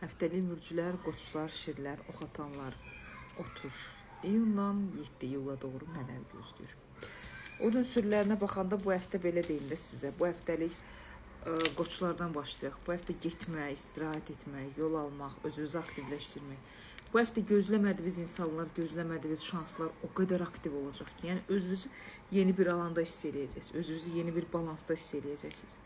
Həftəlik mürcülər, qoçlar, şirlər, oxatanlar 30 iyundan 7 iyula doğru nələr gözləyir? Odun sürülərinə baxanda bu həftə belə deyim də sizə. Bu həftəlik qoçlardan başlayaq. Bu həftə getmək, istirahət etmək, yol almaq, özünüzü aktivləşdirmək. Bu həftə gözləmədiyiniz insanlar, gözləmədiyiniz şanslar o qədər aktiv olacaq ki, yəni özünüzü yeni bir alanda hiss eləyəcəksiniz, özünüzü yeni bir balansda hiss eləyəcəksiniz.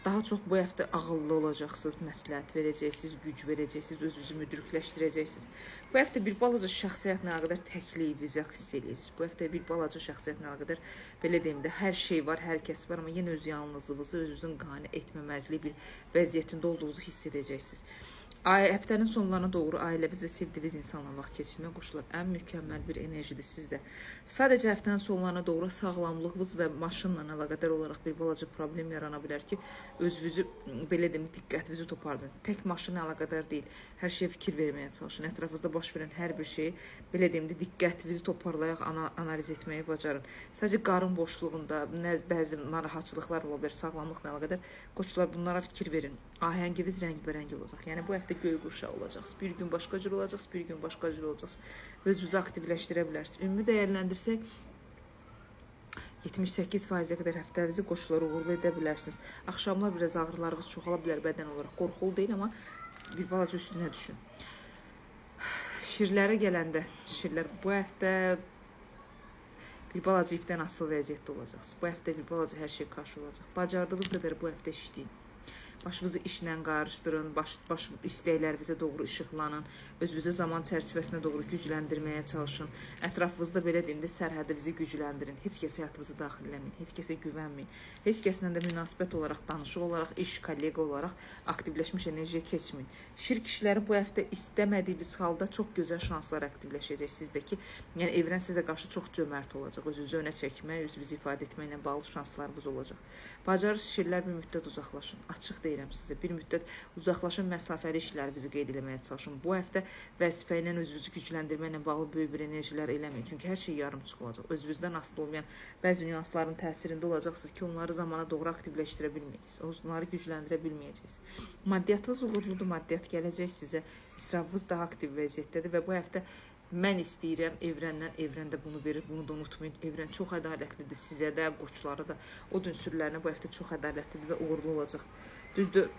Daha çox bu həftə ağıllı olacaqsınız, məsləhət verəcəksiniz, güc verəcəksiniz, özünüzü müdrikləşdirəcəksiniz. Bu həftə bir balaca şəxsiyyətlə əlaqədar təklik, vizyak hiss eləyəcəksiniz. Bu həftə bir balaca şəxsiyyətlə əlaqədar belə deyim də hər şey var, hər kəs var, amma yenə öz yalnızlığınızı özünüzün qane etməməzliyi bir vəziyyətində olduğunuzu hiss edəcəksiniz. Həftənin sonlarına doğru ailəviz və sevdiyiniz insanla vaxt keçirmək qoşular. Ən mükəmməl bir enerjidir sizdə. Sadəcə həftənin sonlarına doğru sağlamlığınız və maşınla əlaqədar olaraq bir balaca problem yarana bilər ki, özünüzü belə deyim, diqqətinizi topardın. Tək maşınla əlaqədar deyil. Hər şeyə fikir verməyə çalışın. Ətrafınızda baş verən hər bir şeyi belə deyim də diqqətinizi toparlayaq, analiz etməyi bacarın. Sadəcə qarın boşluğunda bəzi narahatçılıqlar ola bilər, sağlamlıqla əlaqədar. Qoçlar bunlara fikir verin. Ahənginiz rəngbərəng olacaq. Yəni bu həftə göy qurşağı olacaqsınız. Bir gün başqa cür olacaqsınız, bir gün başqa cür olacaqsınız. Özünüzü aktivləşdirə bilərsiniz. Ümumi dəyərləndirsək 78%-ə qədər həftənizi qoşulara uğurlu edə bilərsiniz. Axşamlar biraz ağrılarınız çoxala bilər bədən olaraq. Qorxulu deyil, amma bir balaca üstünə düşün. Şirlərə gələndə, şirlər bu həftə bir balaca ipdən asılı vəziyyətdə olacaqsınız. Bu həftə bir balaca hər şey qarşı olacaq. Bacardığınız qədər bu həftə işləyin. Başınızı işlə qarışdırın, baş istəklərinizə doğru işıqlanın, özünüzü zaman çərçivəsinə doğru gücləndirməyə çalışın. Ətrafınızda belə deyim də sərhədinizi gücləndirin. Heç kəsə həyatınızı daxilləməyin, heç kəsə güvənməyin. Heç kəslə də münasibət olaraq, danışıq olaraq, iş, kollega olaraq aktivləşmiş enerjiyə keçməyin. Şir kişiləri bu həftə istəmədiyiniz halda çox gözəl şanslar aktivləşəcək sizdəki. Yəni evren sizə qarşı çox cömərt olacaq. Özünüzü önə çəkmək, özünüzü ifadə etməklə bağlı şanslarınız olacaq. Bacarıq şirlər bir müddət uzaqlaşın. Açıq deyirəm sizə, bir müddət uzaqlaşın, məsafəli işlərinizi qeyd etməyə çalışın. Bu həftə vəzifə ilə özünüzü gücləndirməklə bağlı böyük bir enerjilər eləməyin. Çünki hər şey yarımçıq olacaq. Özünüzdən asılı olmayan bəzi nüansların təsirində olacaqsınız ki, onları zamana doğru aktivləşdirə bilməyəcəksiniz. Onları gücləndirə bilməyəcəksiniz. Maddiyatınız uğurludur, maddiyat gələcək sizə. İsrafınız daha aktiv vəziyyətdədir və bu həftə mən istəyirəm evrəndən, evren də bunu verir, bunu da unutmayın. Evren çox ədalətlidir sizə də, qoçlara da, odun sürülərinə bu həftə çox ədalətlidir və uğurlu olacaq. Düzdür,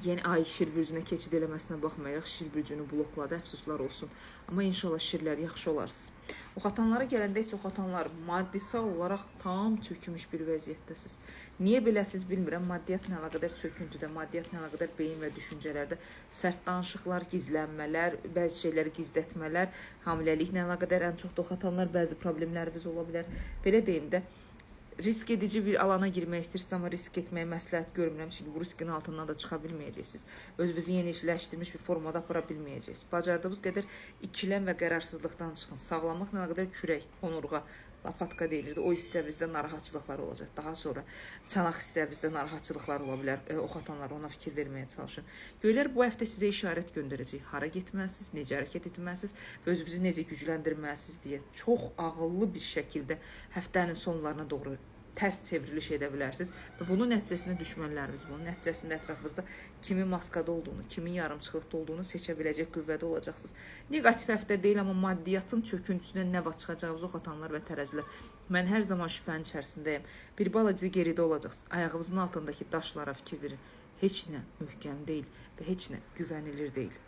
yeni ay şir bürcünə keçid eləməsinə baxmayaraq şir bürcünü blokladı, əfsuslar olsun. Amma inşallah şirlər yaxşı olarsınız. Oxatanlara gələndə isə oxatanlar maddisal olaraq tam çökmüş bir vəziyyətdəsiz. Niyə beləsiz bilmirəm, maddiyyatla əlaqədar çöküntüdə, maddiyyatla əlaqədar beyin və düşüncələrdə sərt danışıqlar, gizlənmələr, bəzi şeyləri gizlətmələr, hamiləliklə əlaqədar ən çox da oxatanlar bəzi problemləriniz ola bilər. Belə deyim də, risk edici bir alana girmək istəyirsiniz, amma risk etməyə məsləhət görmürəm. Çünki bu riskin altından da çıxa bilməyəcəksiniz. Özünüzü yeniləşdirmiş bir formada apara bilməyəcəksiniz. Bacardığınız qədər ikiləm və qərarsızlıqdan çıxın. Sağlamlıqla əlaqədar kürək, onurğa, lapatka deyilirdi. O hissəvizdə narahatçılıqlar olacaq. Daha sonra çanaq hissəvizdə narahatçılıqlar ola bilər. Oxatanlar ona fikir verməyə çalışın. Göylər bu həftə sizə işarət göndərəcək. Hara getməlisiniz, necə hərəkət etməlisiniz və özünüzü necə gücləndirməlisiniz deyə çox ağıllı bir şəkildə həftənin sonlarına doğru tərs çevriliş edə bilərsiniz və bunun nəticəsində düşmənləriniz, bunun nəticəsində ətrafınızda kimin maskada olduğunu, kimin yarımçılıqda olduğunu seçə biləcək qüvvədə olacaqsınız. Negativ həftə deyil, amma maddiyatın çöküntüsünə nə vaxt çıxacağınızı oxatanlar və tərəzilər. Mən hər zaman şübhənin içərisindəyəm. Bir balaca geridə olacaqsınız. Ayağınızın altındakı daşlara fikir verin. Heç nə möhkəm deyil və heç nə güvənilir deyil.